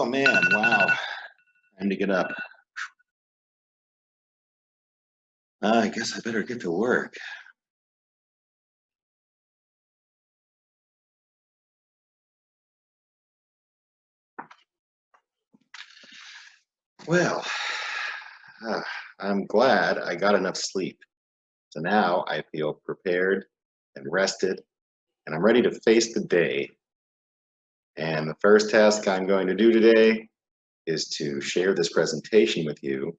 Oh man, wow. Time to get up. I guess I better get to work. Well, uh, I'm glad I got enough sleep. So now I feel prepared and rested, and I'm ready to face the day. And the first task I'm going to do today is to share this presentation with you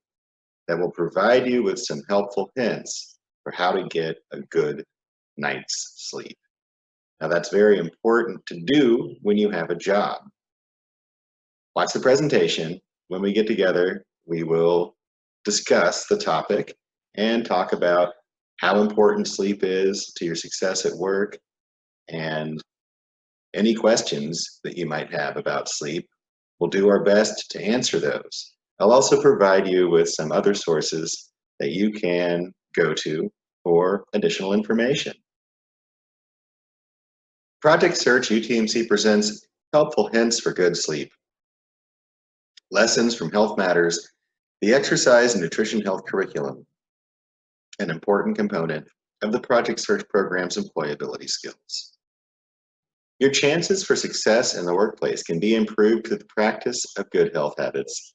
that will provide you with some helpful hints for how to get a good night's sleep. Now, that's very important to do when you have a job. Watch the presentation. When we get together, we will discuss the topic and talk about how important sleep is to your success at work and any questions that you might have about sleep. We'll do our best to answer those. I'll also provide you with some other sources that you can go to for additional information. Project Search UTMC presents helpful hints for good sleep. Lessons from Health Matters, the exercise and nutrition health curriculum, an important component of the Project Search program's employability skills. Your chances for success in the workplace can be improved through the practice of good health habits.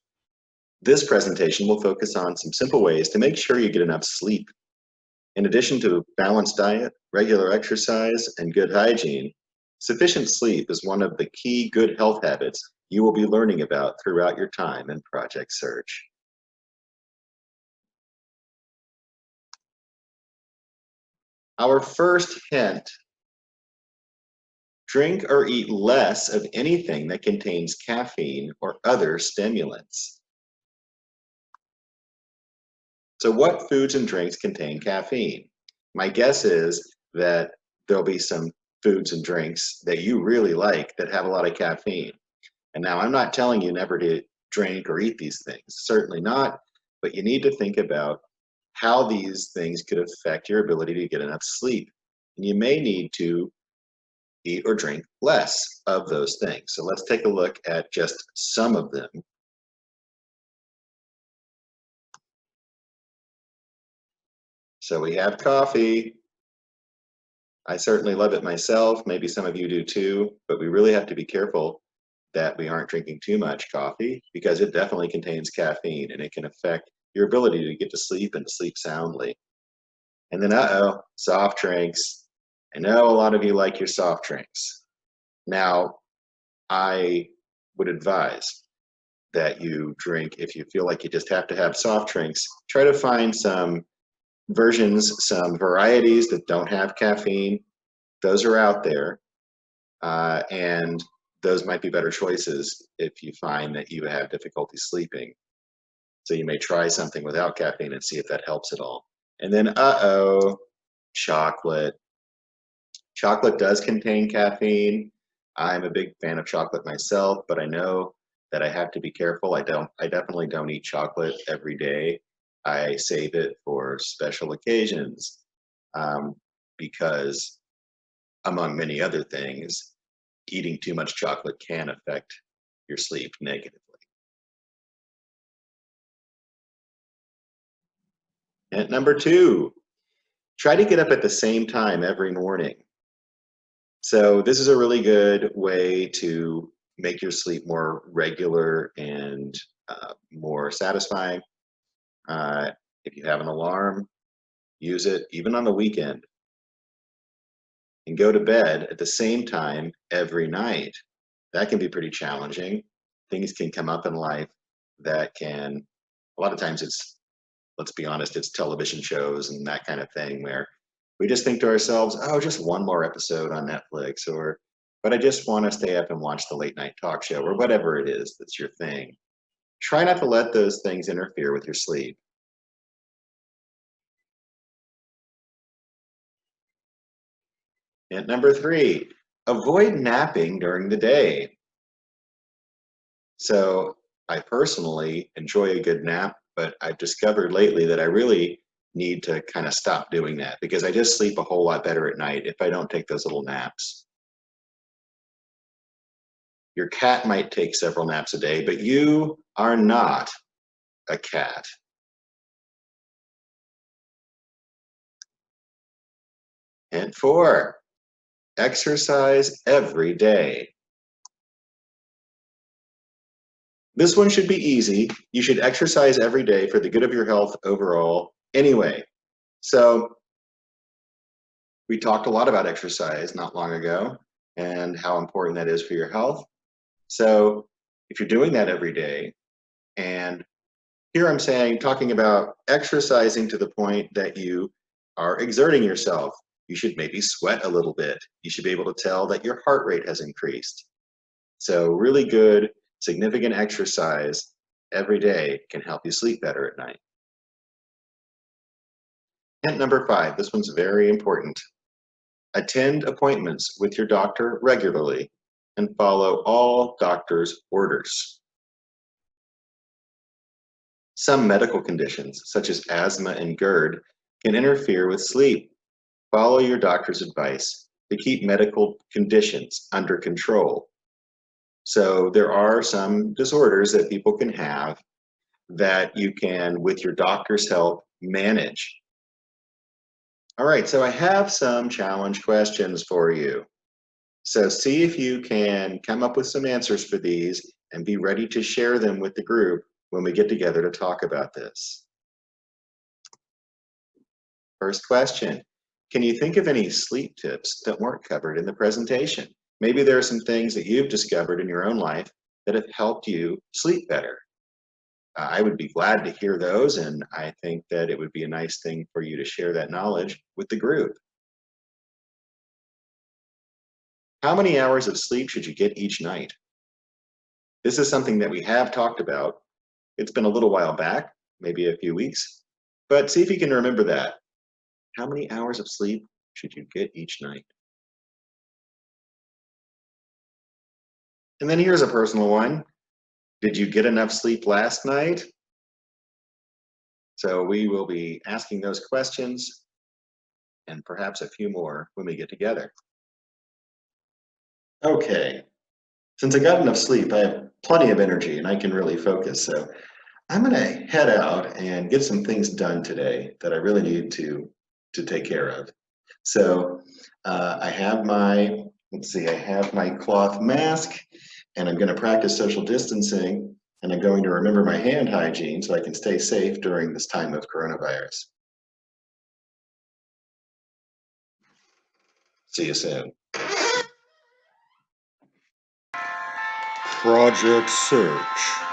This presentation will focus on some simple ways to make sure you get enough sleep. In addition to a balanced diet, regular exercise, and good hygiene, sufficient sleep is one of the key good health habits you will be learning about throughout your time in Project Search. Our first hint: drink or eat less of anything that contains caffeine or other stimulants. So what foods and drinks contain caffeine? My guess is that there'll be some foods and drinks that you really like that have a lot of caffeine. And now I'm not telling you never to drink or eat these things, certainly not, but you need to think about how these things could affect your ability to get enough sleep. And you may need to eat or drink less of those things. So let's take a look at just some of them. So we have coffee. I certainly love it myself. Maybe some of you do too, but we really have to be careful that we aren't drinking too much coffee because it definitely contains caffeine and it can affect your ability to get to sleep and to sleep soundly. And then, soft drinks. I know a lot of you like your soft drinks. Now, I would advise that you drink, if you feel like you just have to have soft drinks, try to find some versions, some varieties that don't have caffeine. Those are out there, and those might be better choices if you find that you have difficulty sleeping. So you may try something without caffeine and see if that helps at all. And then, chocolate. Chocolate does contain caffeine. I'm a big fan of chocolate myself, but I know that I have to be careful. I definitely don't eat chocolate every day. I save it for special occasions, because among many other things, eating too much chocolate can affect your sleep negatively. And number two, try to get up at the same time every morning. So this is a really good way to make your sleep more regular and more satisfying. If you have an alarm, use it even on the weekend. And go to bed at the same time every night. That can be pretty challenging. Things can come up in life that can, a lot of times it's, let's be honest, it's television shows and that kind of thing where we just think to ourselves, oh, just one more episode on Netflix, or, but I just want to stay up and watch the late night talk show, or whatever it is that's your thing. Try not to let those things interfere with your sleep. And number three, avoid napping during the day. So I personally enjoy a good nap, but I've discovered lately that I really need to kind of stop doing that because I just sleep a whole lot better at night if I don't take those little naps. Your cat might take several naps a day, but you are not a cat. Hint 4, exercise every day. This one should be easy. You should exercise every day for the good of your health overall anyway. So we talked a lot about exercise not long ago and how important that is for your health. So if you're doing that every day, and here I'm talking about exercising to the point that you are exerting yourself. You should maybe sweat a little bit. You should be able to tell that your heart rate has increased. So really good, significant exercise every day can help you sleep better at night. Hint number 5, this one's very important. Attend appointments with your doctor regularly and follow all doctor's orders. Some medical conditions, such as asthma and GERD, can interfere with sleep. Follow your doctor's advice to keep medical conditions under control. So there are some disorders that people can have that you can, with your doctor's help, manage. All right, so I have some challenge questions for you. So see if you can come up with some answers for these and be ready to share them with the group when we get together to talk about this. First question, can you think of any sleep tips that weren't covered in the presentation? Maybe there are some things that you've discovered in your own life that have helped you sleep better. I would be glad to hear those, and I think that it would be a nice thing for you to share that knowledge with the group. How many hours of sleep should you get each night? This is something that we have talked about. It's been a little while back, maybe a few weeks, but see if you can remember that. How many hours of sleep should you get each night? And then here's a personal one. Did you get enough sleep last night? So we will be asking those questions and perhaps a few more when we get together. Okay, since I got enough sleep, I have plenty of energy and I can really focus. So I'm gonna head out and get some things done today that I really need to take care of. So I have my, let's see, I have my cloth mask and I'm gonna practice social distancing and I'm going to remember my hand hygiene so I can stay safe during this time of coronavirus. See you soon. Project Search.